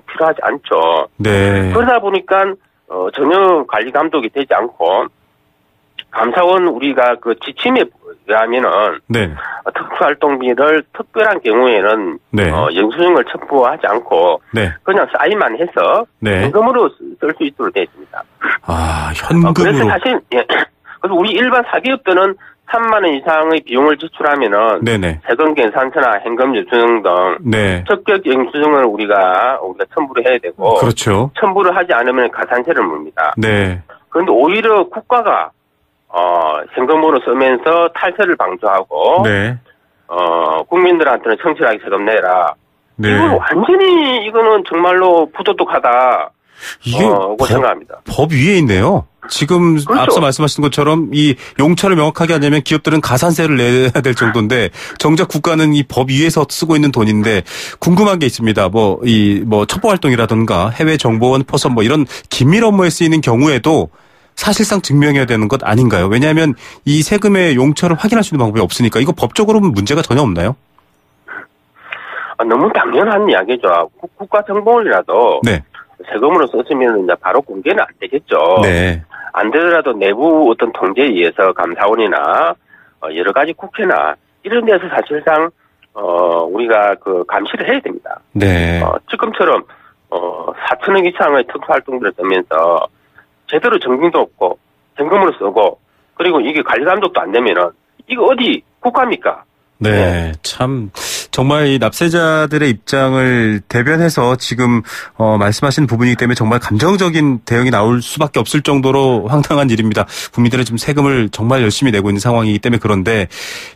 필요하지 않죠. 네. 그러다 보니까 전혀 관리 감독이 되지 않고 감사원 우리가 그 지침에 의하면은 네. 특수활동비를 특별한 경우에는 네. 영수증을 첨부하지 않고 네. 그냥 사인만 해서 네. 현금으로 쓸 수 있도록 되어 있습니다. 아, 현금으로. 그래서 사실 그래서 우리 일반 사기업들은 3만 원 이상의 비용을 지출하면은 네네. 세금 계산서나 현금 영수증 등 네. 적격 영수증을 우리가 첨부를 해야 되고 그렇죠. 첨부를 하지 않으면 가산세를 묻습니다. 네. 그런데 오히려 국가가 현금으로 쓰면서 탈세를 방조하고 네. 국민들한테는 성실하게 세금 내라. 네. 이건 완전히 이거는 정말로 부도덕하다. 이게 생각합니다. 법 위에 있네요. 지금 그렇죠. 앞서 말씀하신 것처럼 이 용처를 명확하게 하려면 기업들은 가산세를 내야 될 정도인데 정작 국가는 이 법 위에서 쓰고 있는 돈인데 궁금한 게 있습니다. 뭐 첩보 활동이라든가 해외 정보원 포섭 뭐 이런 긴밀 업무에 쓰이는 경우에도 사실상 증명해야 되는 것 아닌가요? 왜냐하면 이 세금의 용처를 확인할 수 있는 방법이 없으니까 이거 법적으로는 문제가 전혀 없나요? 너무 당연한 이야기죠. 국가정보원이라도 네. 세금으로 썼으면 이제 바로 공개는 안 되겠죠. 네. 안 되더라도 내부 어떤 통제에 의해서 감사원이나 여러 가지 국회나 이런 데서 사실상 우리가 그 감시를 해야 됩니다. 네. 지금처럼 4천억 이상의 특수활동비를 쓰면서 제대로 정빙도 없고 현금으로 쓰고 그리고 이게 관리 감독도 안 되면은 이거 어디 국가입니까? 네, 참 정말 이 납세자들의 입장을 대변해서 지금 말씀하신 부분이기 때문에 정말 감정적인 대응이 나올 수밖에 없을 정도로 황당한 일입니다. 국민들은 지금 세금을 정말 열심히 내고 있는 상황이기 때문에 그런데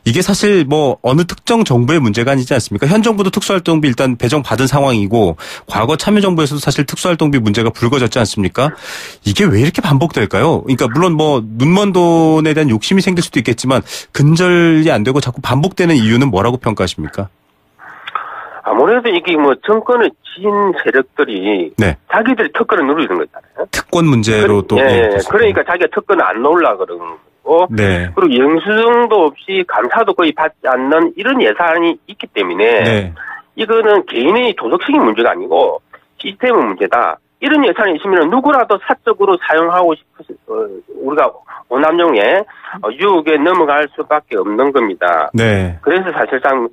이게 사실 뭐 어느 특정 정부의 문제가 아니지 않습니까? 현 정부도 특수활동비 일단 배정받은 상황이고 과거 참여정부에서도 사실 특수활동비 문제가 불거졌지 않습니까? 이게 왜 이렇게 반복될까요? 그러니까 물론 뭐 눈먼 돈에 대한 욕심이 생길 수도 있겠지만 근절이 안 되고 자꾸 반복되는 이유는 뭐라고 평가하십니까? 아무래도 이게 뭐 정권의 진 세력들이 네. 자기들이 특권을 누리는 거잖아요. 특권 문제로 또. 그러니까 자기가 특권을 안 놓으려고 그러는 거고. 네. 그리고 영수증도 없이 감사도 거의 받지 않는 이런 예산이 있기 때문에 네. 이거는 개인의 도덕적인 문제가 아니고 시스템의 문제다. 이런 예산이 있으면 누구라도 사적으로 사용하고 싶어서 우리가 오남용에 유혹에 넘어갈 수밖에 없는 겁니다. 네. 그래서 사실상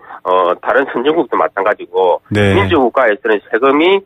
다른 선진국도 마찬가지고 네. 민주국가에서는 세금이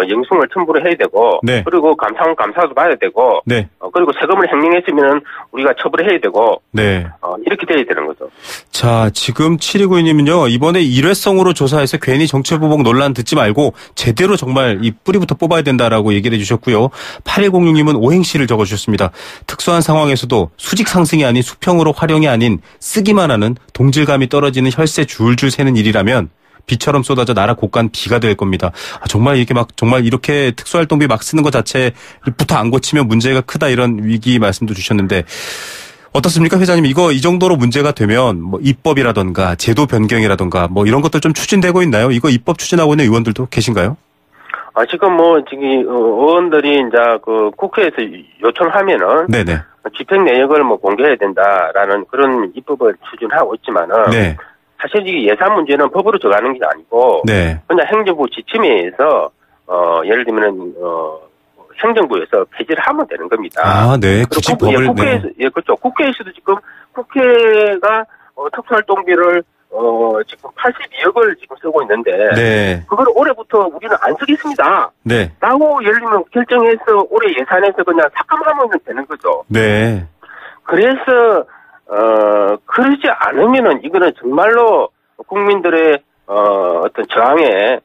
영수증을 첨부를 해야 되고 네. 그리고 감사원 감사도 받아야 되고 네. 그리고 세금을 횡령했으면 우리가 처벌을 해야 되고 네. 이렇게 돼야 되는 거죠. 자, 지금 7292님은요. 이번에 일회성으로 조사해서 괜히 정치보복 논란 듣지 말고 제대로 정말 이 뿌리부터 뽑아야 된다라고 얘기를 해주셨고요. 8106님은 오행시를 적어주셨습니다. 특수한 상황에서도 수직 상승이 아닌 수평으로 활용이 아닌 쓰기만 하는 동질감이 떨어지는 혈세 줄줄 새는 일이라면 비처럼 쏟아져 나라 곳간 비가 될 겁니다. 정말 이렇게 정말 이렇게 특수활동비 막 쓰는 것 자체부터 안 고치면 문제가 크다 이런 위기 말씀도 주셨는데 어떻습니까, 회장님? 이 정도로 문제가 되면 뭐 입법이라던가 제도 변경이라던가 뭐 이런 것들 좀 추진되고 있나요? 이거 입법 추진하고 있는 의원들도 계신가요? 지금 의원들이 이제 국회에서 요청하면은 네네. 집행 내역을 공개해야 된다라는 그런 입법을 추진하고 있지만은. 네. 사실 이게 예산 문제는 법으로 정하는 게 아니고 네. 그냥 행정부 지침에 의해서 예를 들면 행정부에서 폐지를 하면 되는 겁니다. 네. 굳이 법을 국회에서 그렇죠. 국회에서도 지금 국회가 특수활동비를 지금 82억을 지금 쓰고 있는데 네. 그걸 올해부터 우리는 안 쓰겠습니다. 네. 라고 예를 들면 결정해서 올해 예산에서 그냥 삭감하면 되는 거죠. 네. 그래서 그러지 않으면은 이거는 정말로 국민들의 어떤 저항에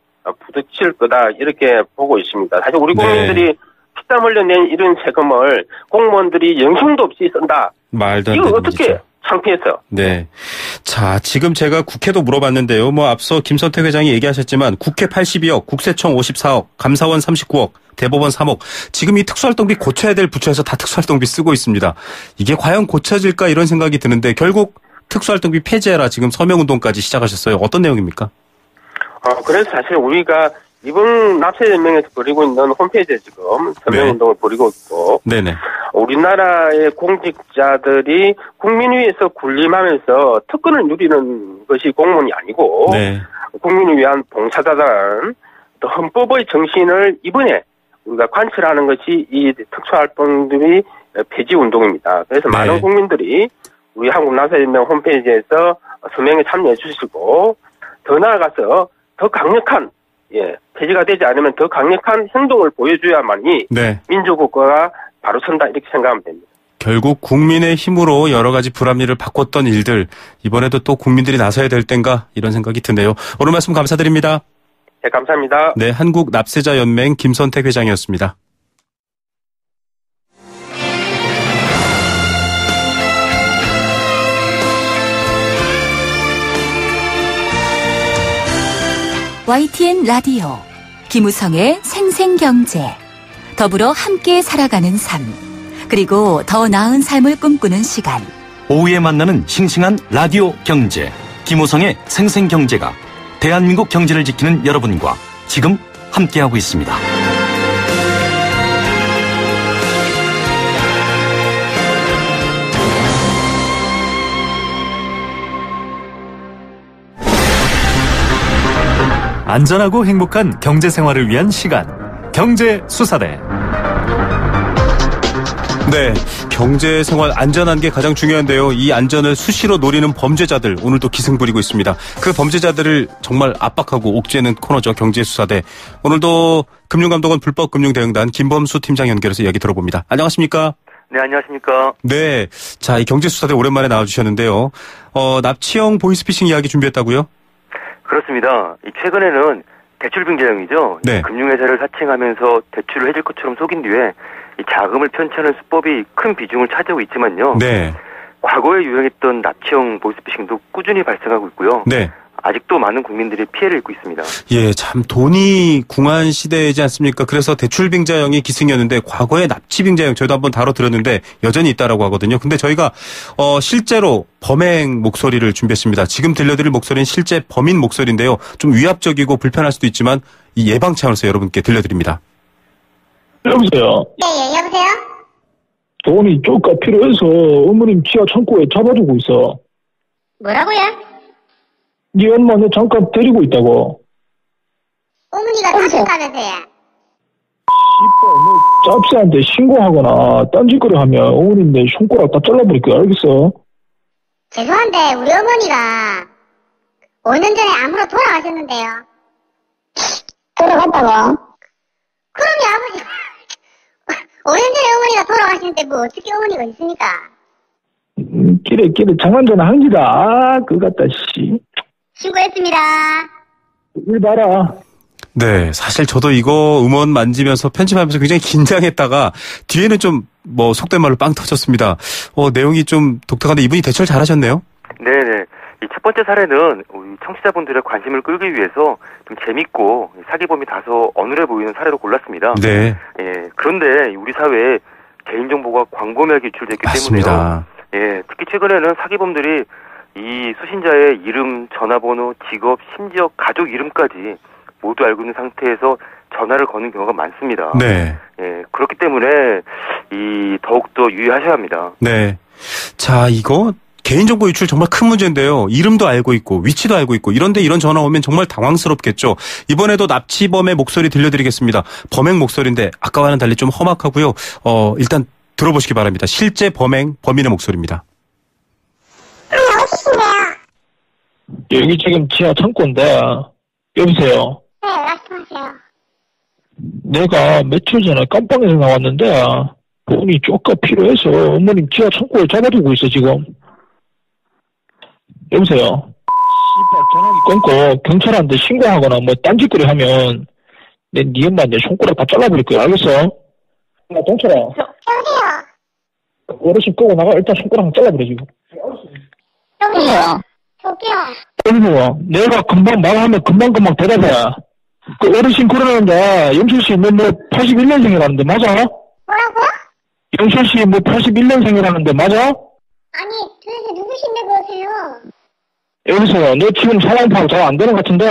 부딪힐 거다 이렇게 보고 있습니다. 사실 우리 국민들이 피땀 흘려 낸 이런 세금을 공무원들이 영향도 없이 쓴다. 말도 안 이거 되는 어떻게 일이죠. 창피해서. 네. 자, 지금 제가 국회도 물어봤는데요. 앞서 김선택 회장이 얘기하셨지만 국회 82억, 국세청 54억, 감사원 39억, 대법원 3억. 지금 이 특수활동비 고쳐야 될 부처에서 다 특수활동비 쓰고 있습니다. 이게 과연 고쳐질까 이런 생각이 드는데 결국 특수활동비 폐지해라 지금 서명운동까지 시작하셨어요. 어떤 내용입니까? 그래서 사실 우리가 이번 납세연맹에서 벌이고 있는 홈페이지에 지금 서명운동을 벌이고 있고. 네네. 우리나라의 공직자들이 국민 위해서 군림하면서 특권을 누리는 것이 공무원이 아니고. 네. 국민을 위한 봉사자다라는 또 헌법의 정신을 이번에 우리가 관철하는 것이 이 특수활동들이 폐지 운동입니다. 그래서 네. 많은 국민들이 우리 한국나사연맹 홈페이지에서 서명에 참여해 주시고 더 나아가서 더 강력한 폐지가 되지 않으면 더 강력한 행동을 보여줘야만이 네. 민주국가가 바로 선다 이렇게 생각하면 됩니다. 결국 국민의 힘으로 여러 가지 불합리를 바꿨던 일들 이번에도 또 국민들이 나서야 될 땐가 이런 생각이 드네요. 오늘 말씀 감사드립니다. 네, 감사합니다. 네, 한국납세자연맹 김선택 회장이었습니다. YTN 라디오 김우성의 생생경제 더불어 함께 살아가는 삶 그리고 더 나은 삶을 꿈꾸는 시간 오후에 만나는 싱싱한 라디오 경제 김우성의 생생경제가 대한민국 경제를 지키는 여러분과 지금 함께하고 있습니다. 안전하고 행복한 경제 생활을 위한 시간. 경제 수사대. 네, 경제 생활 안전한 게 가장 중요한데요. 이 안전을 수시로 노리는 범죄자들 오늘도 기승 부리고 있습니다. 그 범죄자들을 정말 압박하고 옥죄는 코너죠. 경제수사대. 오늘도 금융감독원 불법금융대응단 김범수 팀장 연결해서 이야기 들어봅니다. 안녕하십니까? 네, 안녕하십니까? 네, 자, 이 경제수사대 오랜만에 나와주셨는데요. 납치형 보이스피싱 이야기 준비했다고요? 그렇습니다. 최근에는 대출빙자형이죠. 네. 금융회사를 사칭하면서 대출을 해줄 것처럼 속인 뒤에 이 자금을 편취하는 수법이 큰 비중을 차지하고 있지만요. 네. 과거에 유행했던 납치형 보이스피싱도 꾸준히 발생하고 있고요. 네. 아직도 많은 국민들이 피해를 입고 있습니다. 예, 참 돈이 궁한 시대이지 않습니까? 그래서 대출빙자형이 기승이었는데 과거에 납치빙자형 저희도 한번 다뤄드렸는데 여전히 있다라고 하거든요. 근데 저희가 실제로 범행 목소리를 준비했습니다. 지금 들려드릴 목소리는 실제 범인 목소리인데요. 좀 위압적이고 불편할 수도 있지만 이 예방 차원에서 여러분께 들려드립니다. 여보세요? 네, 여보세요? 돈이 쪼까 필요해서 어머님 지하 창고에 잡아두고 있어. 뭐라고요? 네 엄마 너 잠깐 데리고 있다고. 어머니가 사실가면서요. 씨발 너 짭새한테 신고하거나 딴짓거리 하면 어머님 내 손가락 다 잘라버릴 거야. 알겠어? 죄송한데 우리 어머니가 5년 전에 암으로 돌아가셨는데요. 돌아갔다고? 그럼요 아버지. 5년 전에 어머니가 돌아가시는데 뭐 어떻게 어머니가 있습니까? 길에 장난전 한기다. 아 그거 같다 씨. 신고했습니다. 일 봐라. 네, 사실 저도 이거 음원 만지면서 편집하면서 굉장히 긴장했다가 뒤에는 좀 속된 말로 빵 터졌습니다. 내용이 좀 독특한데 이분이 대처를 잘하셨네요. 네네. 이 첫 번째 사례는 우리 청취자분들의 관심을 끌기 위해서 좀 재밌고 사기범이 다소 어눌해 보이는 사례로 골랐습니다. 네. 예. 그런데 우리 사회에 개인정보가 광범위하게 유출됐기 맞습니다. 때문에요. 예. 특히 최근에는 사기범들이 이 수신자의 이름, 전화번호, 직업, 심지어 가족 이름까지 모두 알고 있는 상태에서 전화를 거는 경우가 많습니다. 네. 예, 그렇기 때문에 더욱더 유의하셔야 합니다. 네. 자, 이거 개인정보 유출 정말 큰 문제인데요. 이름도 알고 있고 위치도 알고 있고 이런데 이런 전화 오면 정말 당황스럽겠죠. 이번에도 납치범의 목소리 들려드리겠습니다. 범행 목소리인데 아까와는 달리 좀 험악하고요. 일단 들어보시기 바랍니다. 실제 범인의 목소리입니다. 여기 지금 지하 창고인데 여보세요? 네, 말씀하세요. 내가 며칠 전에 깜빵에서 나왔는데 돈이 쪼까 필요해서 어머님 지하 창고에 잡아두고 있어 지금. 여보세요? 씨발 전화기 끊고 경찰한테 신고하거나 딴짓거리 하면 네 엄마 내 손가락 다 잘라버릴 거야. 알겠어? 나 동철아. 여보세요? 어르신 끄고 나가. 일단 손가락 잘라버려 지금. 여보세요? 저기요. 여보세요? 내가 금방 말하면 금방 대답해. 그 어르신 그러는데 영철씨 너 81년생이라는데 맞아? 뭐라고요? 영철씨 81년생이라는데 맞아? 아니, 도대체 누구신데 그러세요? 여보세요? 너 지금 상황 파악 잘 안 되는 것 같은데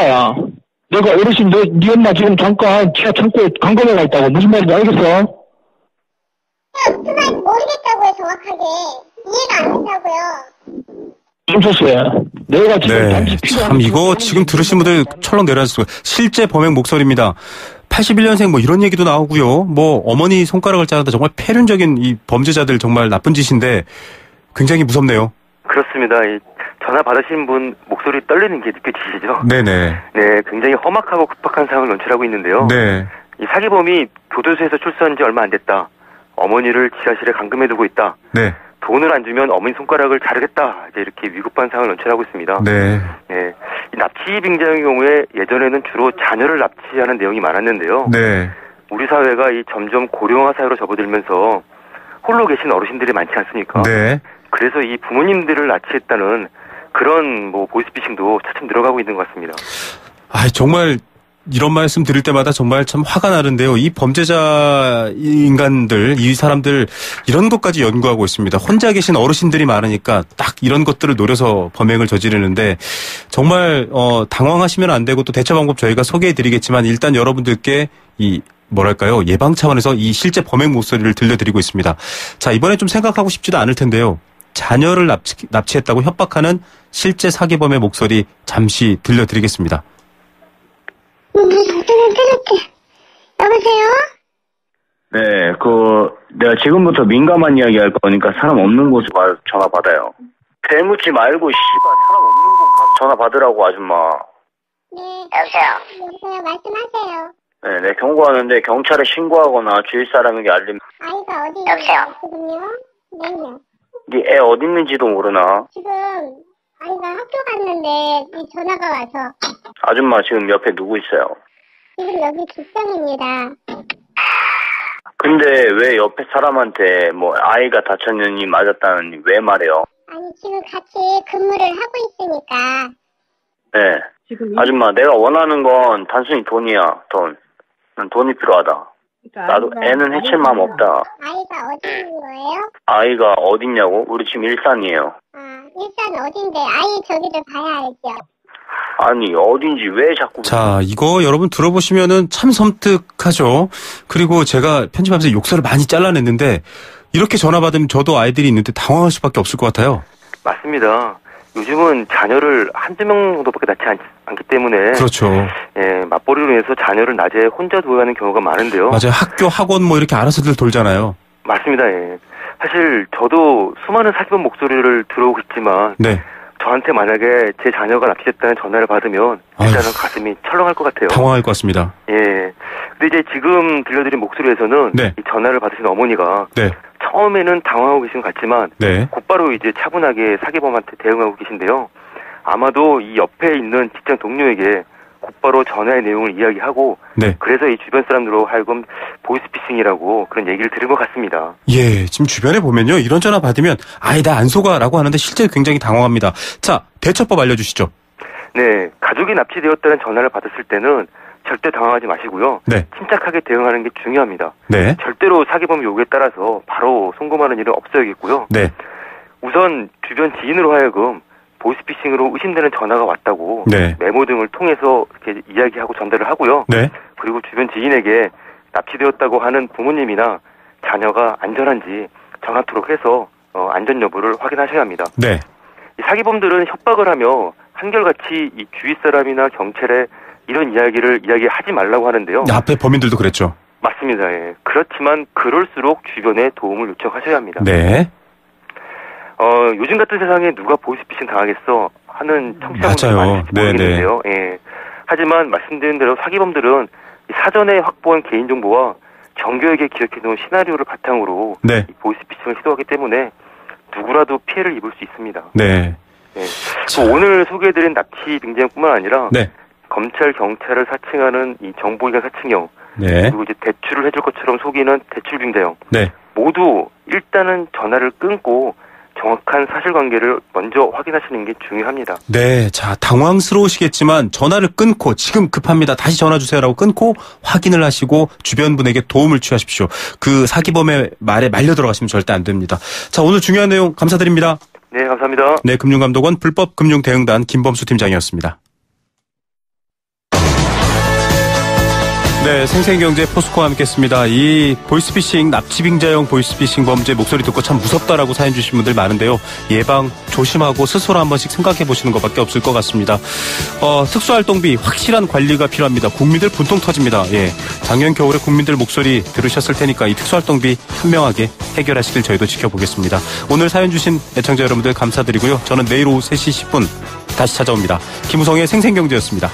내가 어르신 네 엄마 지금 잠깐 지하 창고에 감금해가 있다고. 무슨 말인지 알겠어? 무슨 말인지 모르겠다고요, 정확하게. 이해가 안 된다고요. 영철씨 내가 지금 네, 참 이거 지금 들으신 분들 철렁 내려앉을 수가. 실제 범행 목소리입니다. 81년생 뭐 이런 얘기도 나오고요. 뭐 어머니 손가락을 자르다 정말 폐륜적인 이 범죄자들 정말 나쁜 짓인데 굉장히 무섭네요. 그렇습니다. 이 전화 받으신 분 목소리 떨리는 게 느껴지시죠? 네네. 네, 굉장히 험악하고 급박한 상황을 연출하고 있는데요. 네. 이 사기범이 교도소에서 출소한 지 얼마 안 됐다. 어머니를 지하실에 감금해두고 있다. 네. 돈을 안 주면 어머니 손가락을 자르겠다. 이제 이렇게 위급한 상황을 연출하고 있습니다. 네. 네. 이 납치 빙자의 경우에 예전에는 주로 자녀를 납치하는 내용이 많았는데요. 네. 우리 사회가 이 점점 고령화 사회로 접어들면서 홀로 계신 어르신들이 많지 않습니까? 네. 그래서 이 부모님들을 납치했다는 그런 뭐 보이스피싱도 차츰 늘어가고 있는 것 같습니다. 아, 정말 이런 말씀 드릴 때마다 정말 참 화가 나는데요. 이 범죄자 인간들, 이 사람들 이런 것까지 연구하고 있습니다. 혼자 계신 어르신들이 많으니까 딱 이런 것들을 노려서 범행을 저지르는데 정말 당황하시면 안 되고 또 대처 방법 저희가 소개해드리겠지만 일단 여러분들께 이 뭐랄까요, 예방 차원에서 이 실제 범행 목소리를 들려드리고 있습니다. 자, 이번에 좀 생각하고 싶지도 않을 텐데요. 자녀를 납치했다고 협박하는 실제 사기범의 목소리 잠시 들려드리겠습니다. 여보세요? 네, 내가 지금부터 민감한 이야기 할 거니까 사람 없는 곳에 전화 받아요. 대묻지 말고, 사람 없는 곳 가서 전화 받으라고, 아줌마. 네. 여보세요, 말씀하세요. 네, 내 경고하는데 경찰에 신고하거나 주위 사람에게 알림. 아이가 어디 있어요? 지금요? 네요. 네 애 어디 있는지도 모르나? 지금 아이가 학교 갔는데 이 전화가 와서. 아줌마 지금 옆에 누구 있어요? 지금 여기 뒷방입니다. 근데 왜 옆에 사람한테 뭐 아이가 다쳤느니 맞았다느니 왜 말해요? 아니 지금 같이 근무를 하고 있으니까. 네. 아줌마 내가 원하는 건 단순히 돈이야. 난 돈이 필요하다. 나도 애는 해칠 마음 없다. 아이가 어디 있는 거예요? 아이가 어딨냐고? 우리 지금 일산이에요. 일산 어딘데? 아이 저기를 봐야 알죠. 아니 어딘지 왜 자꾸. 자, 이거 여러분 들어보시면은 참 섬뜩하죠. 그리고 제가 편집하면서 욕설을 많이 잘라냈는데 이렇게 전화 받으면 저도 아이들이 있는데 당황할 수밖에 없을 것 같아요. 맞습니다. 요즘은 자녀를 한두 명 정도밖에 낳지 않기 때문에. 그렇죠. 예, 맞벌이로 인해서 자녀를 낮에 혼자 두어가는 경우가 많은데요. 맞아요. 학교, 학원 뭐 이렇게 알아서들 돌잖아요. 맞습니다. 예. 사실 저도 수많은 사기범 목소리를 들어오고 있지만. 네. 저한테 만약에 제 자녀가 납치됐다는 전화를 받으면 일단은 가슴이 철렁할 것 같아요. 당황할 것 같습니다. 예. 근데 이제 지금 들려드린 목소리에서는 네. 이 전화를 받으신 어머니가 네. 처음에는 당황하고 계신 것 같지만 네. 곧바로 이제 차분하게 사기범한테 대응하고 계신데요. 아마도 이 옆에 있는 직장 동료에게 곧바로 전화의 내용을 이야기하고 네. 그래서 이 주변 사람들로 하여금 보이스피싱이라고 그런 얘기를 들은 것 같습니다. 예, 지금 주변에 보면요. 이런 전화 받으면 아이 나 안 속아라고 하는데 실제로 굉장히 당황합니다. 자, 대처법 알려주시죠. 네, 가족이 납치되었다는 전화를 받았을 때는 절대 당황하지 마시고요. 네. 침착하게 대응하는 게 중요합니다. 네. 절대로 사기범 요구에 따라서 바로 송금하는 일은 없어야겠고요. 네. 우선 주변 지인으로 하여금 보이스피싱으로 의심되는 전화가 왔다고 네. 메모 등을 통해서 이렇게 이야기하고 전달을 하고요. 네. 그리고 주변 지인에게 납치되었다고 하는 부모님이나 자녀가 안전한지 전화 투록 해서 안전 여부를 확인하셔야 합니다. 네. 이 사기범들은 협박을 하며 한결같이 이 주위 사람이나 경찰에 이런 이야기하지 말라고 하는데요. 앞에 범인들도 그랬죠. 맞습니다. 예. 그렇지만 그럴수록 주변에 도움을 요청하셔야 합니다. 네. 요즘 같은 세상에 누가 보이스피싱 당하겠어 하는 청취자분들 많으실지 모르겠는데요. 예. 하지만 말씀드린 대로 사기범들은 사전에 확보한 개인정보와 정교하게 기억해놓은 시나리오를 바탕으로 네. 보이스피싱을 시도하기 때문에 누구라도 피해를 입을 수 있습니다. 네. 네. 오늘 소개해드린 납치 빙자형뿐만 아니라 네. 검찰, 경찰을 사칭하는 이 정보기관 사칭형, 네. 그리고 이제 대출을 해줄 것처럼 속이는 대출 빙자형, 네. 모두 일단은 전화를 끊고 정확한 사실관계를 먼저 확인하시는 게 중요합니다. 네, 자, 당황스러우시겠지만 전화를 끊고 지금 급합니다. 다시 전화 주세요라고 끊고 확인을 하시고 주변 분에게 도움을 취하십시오. 그 사기범의 말에 말려 들어가시면 절대 안 됩니다. 자, 오늘 중요한 내용 감사드립니다. 네, 감사합니다. 네, 금융감독원 불법금융대응단 김범수 팀장이었습니다. 네, 생생경제 포스코와 함께했습니다. 이 보이스피싱, 납치빙자형 보이스피싱 범죄 목소리 듣고 참 무섭다라고 사연 주신 분들 많은데요. 예방 조심하고 스스로 한 번씩 생각해 보시는 것밖에 없을 것 같습니다. 특수활동비 확실한 관리가 필요합니다. 국민들 분통 터집니다. 예, 작년 겨울에 국민들 목소리 들으셨을 테니까 이 특수활동비 현명하게 해결하시길 저희도 지켜보겠습니다. 오늘 사연 주신 애청자 여러분들 감사드리고요. 저는 내일 오후 3시 10분 다시 찾아옵니다. 김우성의 생생경제였습니다.